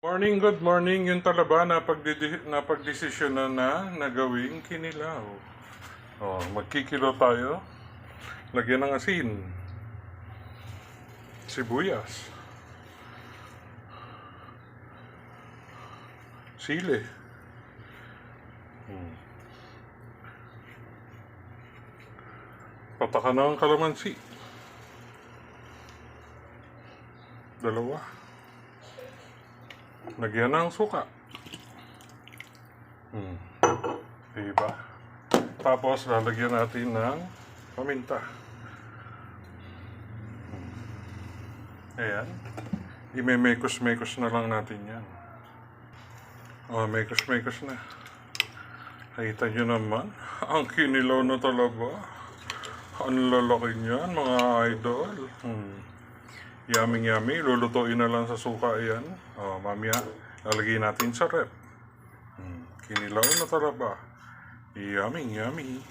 Morning, good morning. Yung talaba napagdesisyon na gawing kinilaw. Magkikilo tayo. Lagyan ng asin. Sibuyas. Sili. Patakan ng kalamansi. Dalawa. Lagyan ng suka. Diba? Tapos lalagyan natin ng paminta. Ayan. Imemekos-mekos na lang natin yan. Mekos-mekos na. Nakita nyo naman, ang kinilaw na talaba. Ang lalaki niyan, mga idol. Yummy yummy. Lulutuin na lang sa suka yan. Mamaya, lalagay natin sa rep. Kinilaw na talaba. Yummy yummy.